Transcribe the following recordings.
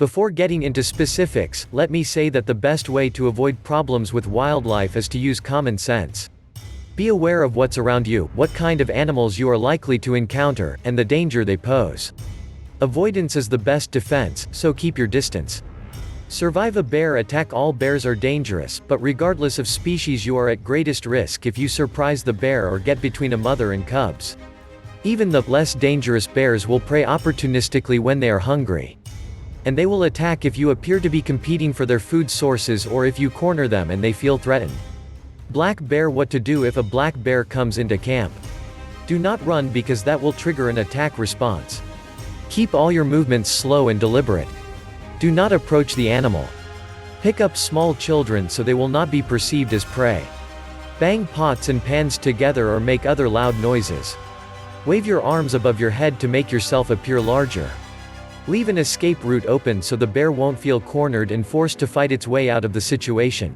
Before getting into specifics, let me say that the best way to avoid problems with wildlife is to use common sense. Be aware of what's around you, what kind of animals you are likely to encounter, and the danger they pose. Avoidance is the best defense, so keep your distance. Survive a bear attack. All bears are dangerous, but regardless of species you are at greatest risk if you surprise the bear or get between a mother and cubs. Even the less dangerous bears will prey opportunistically when they are hungry. And they will attack if you appear to be competing for their food sources or if you corner them and they feel threatened. Black bear. What to do if a black bear comes into camp? Do not run because that will trigger an attack response. Keep all your movements slow and deliberate. Do not approach the animal. Pick up small children so they will not be perceived as prey. Bang pots and pans together or make other loud noises. Wave your arms above your head to make yourself appear larger. Leave an escape route open so the bear won't feel cornered and forced to fight its way out of the situation.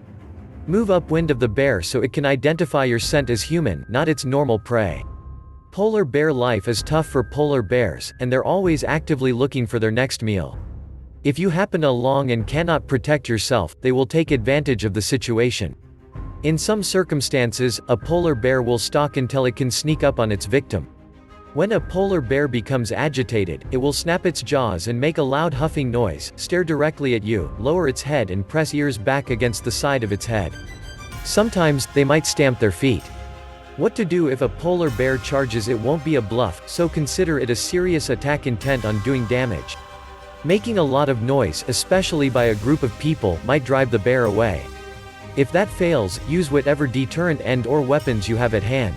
Move upwind of the bear so it can identify your scent as human, not its normal prey. Polar bear. Life is tough for polar bears, and they're always actively looking for their next meal. If you happen along and cannot protect yourself, they will take advantage of the situation. In some circumstances, a polar bear will stalk until it can sneak up on its victim. When a polar bear becomes agitated, it will snap its jaws and make a loud huffing noise, stare directly at you, lower its head and press ears back against the side of its head. Sometimes, they might stamp their feet. What to do if a polar bear charges? It won't be a bluff, so consider it a serious attack intent on doing damage. Making a lot of noise, especially by a group of people, might drive the bear away. If that fails, use whatever deterrent and/or weapons you have at hand.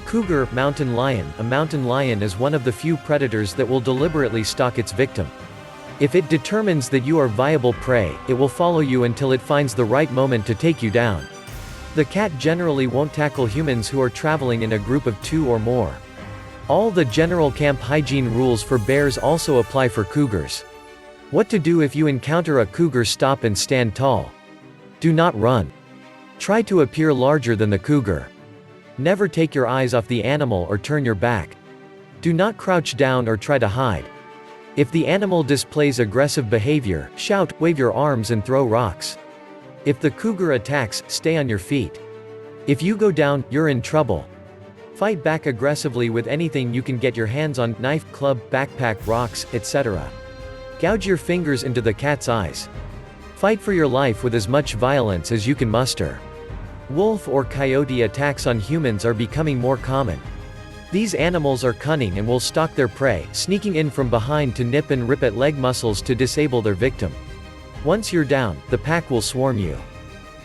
Cougar. Mountain lion. A mountain lion is one of the few predators that will deliberately stalk its victim. If it determines that you are viable prey, it will follow you until it finds the right moment to take you down. The cat generally won't tackle humans who are traveling in a group of 2 or more. All the general camp hygiene rules for bears also apply for cougars. What to do if you encounter a cougar? Stop and stand tall. Do not run. Try to appear larger than the cougar. Never take your eyes off the animal or turn your back. Do not crouch down or try to hide. If the animal displays aggressive behavior, shout, wave your arms and throw rocks. If the cougar attacks, stay on your feet. If you go down, you're in trouble. Fight back aggressively with anything you can get your hands on: knife, club, backpack, rocks, etc. Gouge your fingers into the cat's eyes. Fight for your life with as much violence as you can muster. Wolf or coyote attacks on humans are becoming more common. These animals are cunning and will stalk their prey, sneaking in from behind to nip and rip at leg muscles to disable their victim. Once you're down, the pack will swarm you.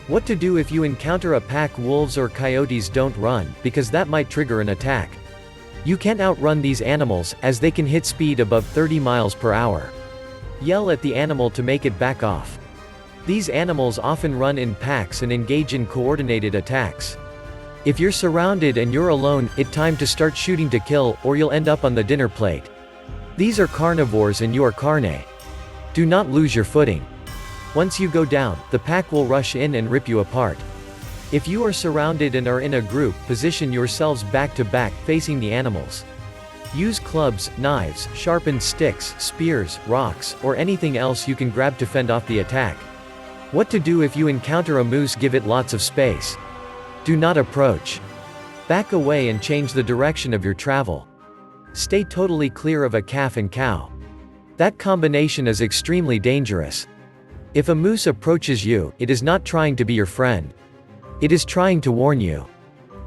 What to do if you encounter a pack? Wolves or coyotes? Don't run, because that might trigger an attack. You can't outrun these animals, as they can hit speed above 30 miles per hour. Yell at the animal to make it back off. These animals often run in packs and engage in coordinated attacks. If you're surrounded and you're alone, it's time to start shooting to kill, or you'll end up on the dinner plate. These are carnivores and you are carne. Do not lose your footing. Once you go down, the pack will rush in and rip you apart. If you are surrounded and are in a group, position yourselves back to back, facing the animals. Use clubs, knives, sharpened sticks, spears, rocks, or anything else you can grab to fend off the attack. What to do if you encounter a moose? Give it lots of space. Do not approach. Back away and change the direction of your travel. Stay totally clear of a calf and cow. That combination is extremely dangerous. If a moose approaches you, it is not trying to be your friend. It is trying to warn you.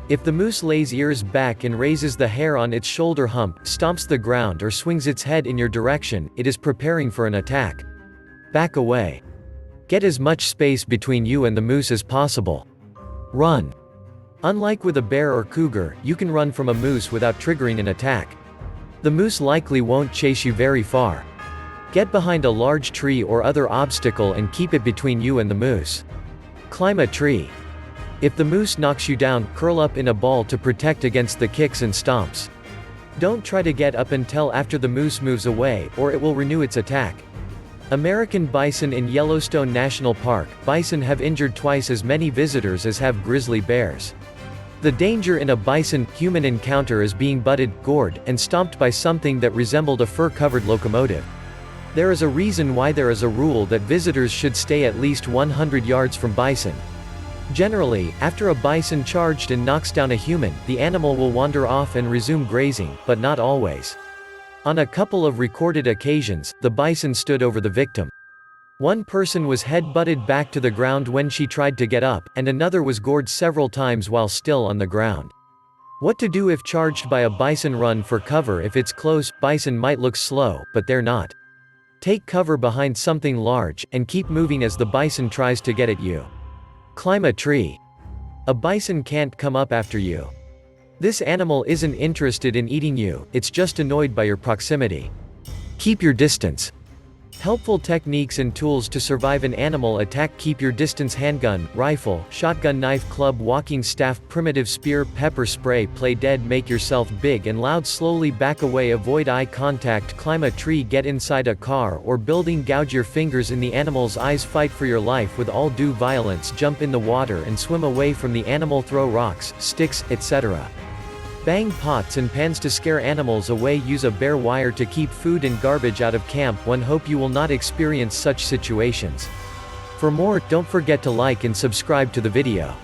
If the moose lays ears back and raises the hair on its shoulder hump, stomps the ground or swings its head in your direction, it is preparing for an attack. Back away. Get as much space between you and the moose as possible. Run. Unlike with a bear or cougar, you can run from a moose without triggering an attack. The moose likely won't chase you very far. Get behind a large tree or other obstacle and keep it between you and the moose. Climb a tree. If the moose knocks you down, curl up in a ball to protect against the kicks and stomps. Don't try to get up until after the moose moves away, or it will renew its attack. American bison. In Yellowstone National Park, bison have injured twice as many visitors as have grizzly bears. The danger in a bison-human encounter is being butted, gored, and stomped by something that resembled a fur-covered locomotive. There is a reason why there is a rule that visitors should stay at least 100 yards from bison. Generally, after a bison charged and knocks down a human, the animal will wander off and resume grazing, but not always. On a couple of recorded occasions, the bison stood over the victim. One person was head-butted back to the ground when she tried to get up, and another was gored several times while still on the ground. What to do if charged by a bison? Run for cover if it's close. Bison might look slow, but they're not. Take cover behind something large, and keep moving as the bison tries to get at you. Climb a tree. A bison can't come up after you. This animal isn't interested in eating you, it's just annoyed by your proximity. Keep your distance. Helpful techniques and tools to survive an animal attack: keep your distance. Handgun, rifle, shotgun, knife, club, walking staff, primitive spear, pepper spray. Play dead, make yourself big and loud. Slowly back away, avoid eye contact. Climb a tree, get inside a car or building. Gouge your fingers in the animal's eyes. Fight for your life with all due violence. Jump in the water and swim away from the animal. Throw rocks, sticks, etc. Bang pots and pans to scare animals away. Use a bare wire to keep food and garbage out of camp. Hope you will not experience such situations. For more, don't forget to like and subscribe to the video.